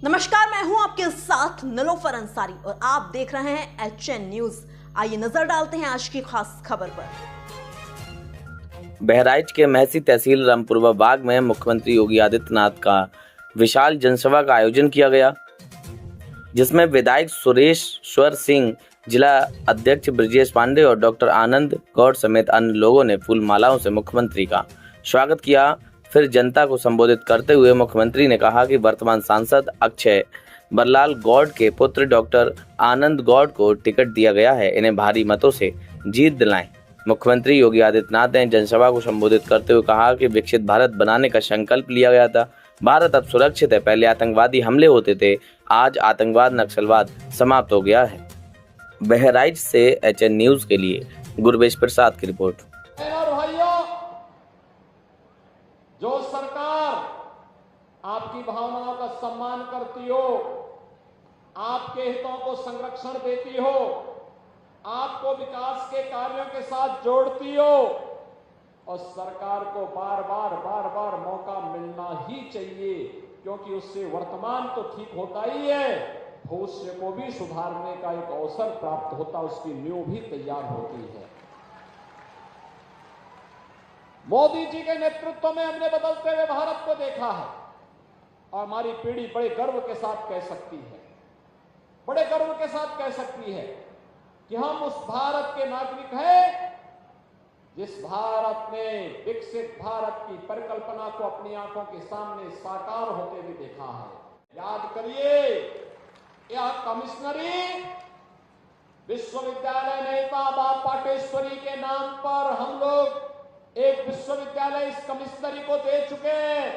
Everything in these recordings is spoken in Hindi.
नमस्कार, मैं हूं आपके साथ निलोफर अंसारी और आप देख रहे हैं HN न्यूज। आइए नजर डालते हैं आज की खास खबर पर। बहराइच के महसी तहसील रामपुरवा बाग में मुख्यमंत्री योगी आदित्यनाथ का विशाल जनसभा का आयोजन किया गया, जिसमें विधायक सुरेश्वर सिंह, जिला अध्यक्ष ब्रजेश पांडे और डॉक्टर आनंद गौड़ समेत अन्य लोगों ने फूल मालाओं से मुख्यमंत्री का स्वागत किया। फिर जनता को संबोधित करते हुए मुख्यमंत्री ने कहा कि वर्तमान सांसद अक्षय बरलाल गौड़ के पुत्र डॉक्टर आनंद गौड़ को टिकट दिया गया है, इन्हें भारी मतों से जीत दिलाएं। मुख्यमंत्री योगी आदित्यनाथ ने जनसभा को संबोधित करते हुए कहा कि विकसित भारत बनाने का संकल्प लिया गया था। भारत अब सुरक्षित है। पहले आतंकवादी हमले होते थे, आज आतंकवाद नक्सलवाद समाप्त हो गया है। बहराइच से HN न्यूज के लिए गुरवेश प्रसाद की रिपोर्ट। जो सरकार आपकी भावनाओं का सम्मान करती हो, आपके हितों को संरक्षण देती हो, आपको विकास के कार्यों के साथ जोड़ती हो, और सरकार को बार बार मौका मिलना ही चाहिए, क्योंकि उससे वर्तमान तो ठीक होता ही है, भविष्य को भी सुधारने का एक अवसर प्राप्त होता, उसकी नींव भी तैयार होती है। मोदी जी के नेतृत्व में हमने बदलते हुए भारत को देखा है और हमारी पीढ़ी बड़े गर्व के साथ कह सकती है, बड़े गर्व के साथ कह सकती है कि हम उस भारत के नागरिक हैं जिस भारत ने विकसित भारत की परिकल्पना को अपनी आंखों के सामने साकार होते हुए देखा है। याद करिए, यह कमिश्नरी विश्वविद्यालय नेता बाबा पाटेश्वरी के नाम पर हम लोग एक विश्वविद्यालय इस कमिश्नरी को दे चुके हैं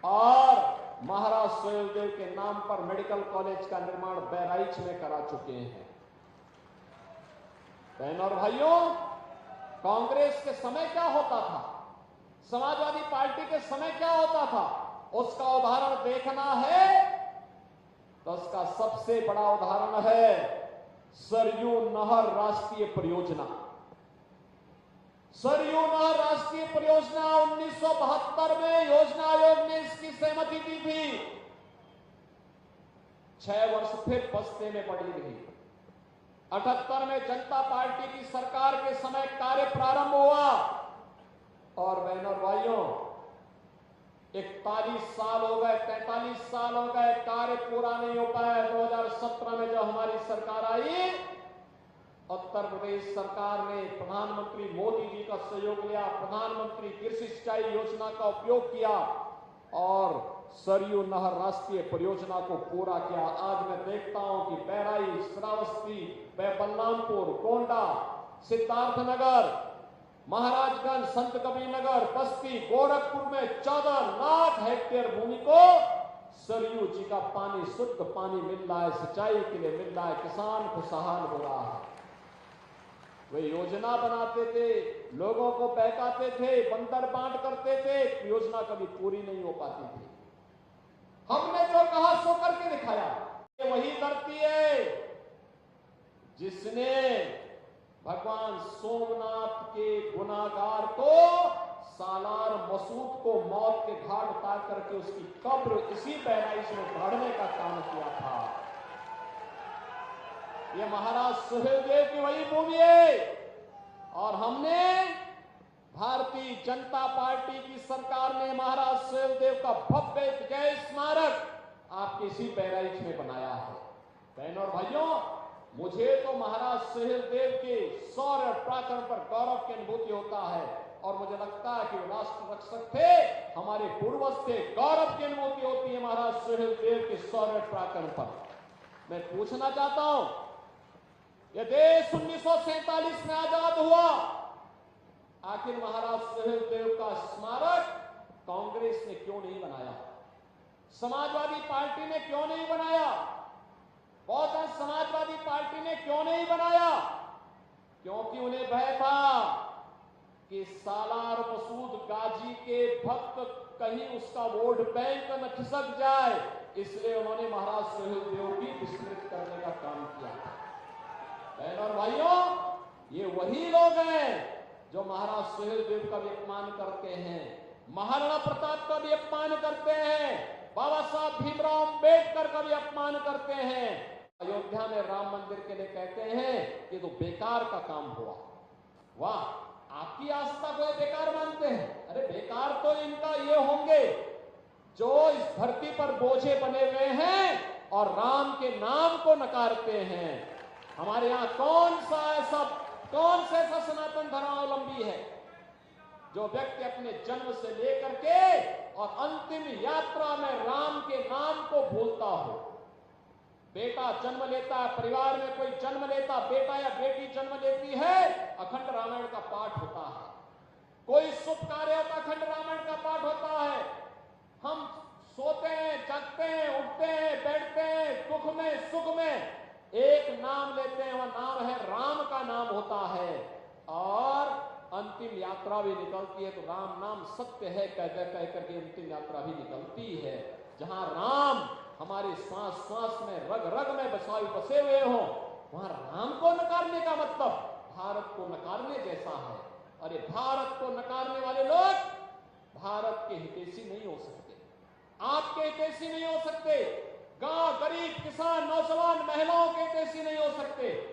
और महाराज सोहेलदेव के नाम पर मेडिकल कॉलेज का निर्माण बहराइच में करा चुके हैं। बहनों और भाइयों, कांग्रेस के समय क्या होता था, समाजवादी पार्टी के समय क्या होता था, उसका उदाहरण देखना है तो उसका सबसे बड़ा उदाहरण है सरयू नहर राष्ट्रीय परियोजना। सरयू नहर राष्ट्रीय परियोजना 1972 में योजना आयोग ने इसकी सहमति दी थी। 6 वर्ष फिर बस्ते में पड़ी रही। 78 में जनता पार्टी की सरकार के समय कार्य प्रारंभ हुआ और बहनों और भाइयों 41 साल हो गए, 43 साल हो गए, कार्य पूरा नहीं हो पाया। 2017 में जब हमारी सरकार आई, उत्तर प्रदेश सरकार ने प्रधानमंत्री मोदी जी का सहयोग लिया, प्रधानमंत्री कृषि सिंचाई योजना का उपयोग किया और सरयू नहर राष्ट्रीय परियोजना को पूरा किया। आज मैं देखता हूं कि बहराइच, श्रावस्ती, बलरामपुर, गोंडा, सिद्धार्थनगर, महाराजगंज, संत कबीरनगर, बस्ती, गोरखपुर में 14 लाख हेक्टेयर भूमि को सरयू जी का पानी, शुद्ध पानी मिल रहा है, सिंचाई के लिए मिल रहा है, किसान खुशहाल हो रहा है। वे योजना बनाते थे, लोगों को बहकाते थे, बंदर बांट करते थे, योजना कभी पूरी नहीं हो पाती थी। हमने जो कहा सो करके दिखाया। ये वही धरती है जिसने भगवान सोमनाथ के गुनाहगार को, सालार मसूद को मौत के घाट उतार करके उसकी कब्र इसी बहराइच में गाड़ने का काम किया था। ये महाराज सोहेलदेव की वही भूमि है और हमने भारतीय जनता पार्टी की सरकार ने महाराज सोहेलदेव का भव्य विजय स्मारक आपके इसी बहराइच में बनाया है। बहनों और भाइयों, मुझे तो महाराज सोहेलदेव के शौर्य पराक्रम पर गौरव की अनुभूति होता है और मुझे लगता है कि वो राष्ट्र रक्षक थे, हमारे पूर्वज थे। गौरव की अनुभूति होती है महाराज सोहेलदेव के शौर्य पराक्रम पर। मैं पूछना चाहता हूं, यह देश 1947 में आजाद हुआ, आखिर महाराज सोहेलदेव का स्मारक कांग्रेस ने क्यों नहीं बनाया? समाजवादी पार्टी ने क्यों नहीं बनाया? बहुजन समाजवादी पार्टी ने क्यों नहीं बनाया? क्योंकि उन्हें भय था कि सालार मसूद गाजी के भक्त कहीं उसका वोट बैंक न खिसक जाए, इसलिए उन्होंने महाराज सोहेलदेव की विस्मृत करने का काम किया। बहनों और भाइयों, ये वही लोग हैं जो महाराज सोहेलदेव का भी अपमान करते हैं, महाराणा प्रताप का भी अपमान करते हैं, बाबा साहब भीमराव अंबेडकर का भी अपमान करते हैं। अयोध्या में राम मंदिर के लिए कहते हैं कि तो बेकार का काम हुआ। वाह, आपकी आस्था को ये बेकार मानते हैं? अरे बेकार तो इनका ये होंगे जो इस धरती पर बोझे बने हुए हैं और राम के नाम को नकारते हैं। हमारे यहाँ कौन सा ऐसा सनातन धर्मावलंबी है जो व्यक्ति अपने जन्म से लेकर के और अंतिम यात्रा में राम के नाम को भूलता हो? बेटा जन्म लेता है, परिवार में कोई जन्म लेता, बेटा या बेटी जन्म लेती है, अखंड रामायण का पाठ होता है। कोई शुभ कार्य होता, अखंड रामायण का पाठ होता है। हम सोते हैं, जागते हैं, उठते हैं, बैठते हैं, दुख में सुख में एक नाम लेते हैं, वह नाम है राम का नाम होता है। और अंतिम यात्रा भी निकलती है तो राम नाम सत्य है कह करके अंतिम यात्रा भी निकलती है। जहां राम हमारे श्वास श्वास में, रग रग में बसे हुए हो, वहां राम को नकारने का मतलब भारत को नकारने जैसा है। और ये भारत को नकारने वाले लोग भारत के हितैषी नहीं हो सकते, आपके हितैषी नहीं हो सकते, गांव, गरीब, किसान, नौजवान, महिलाओं के हितैषी नहीं हो सकते।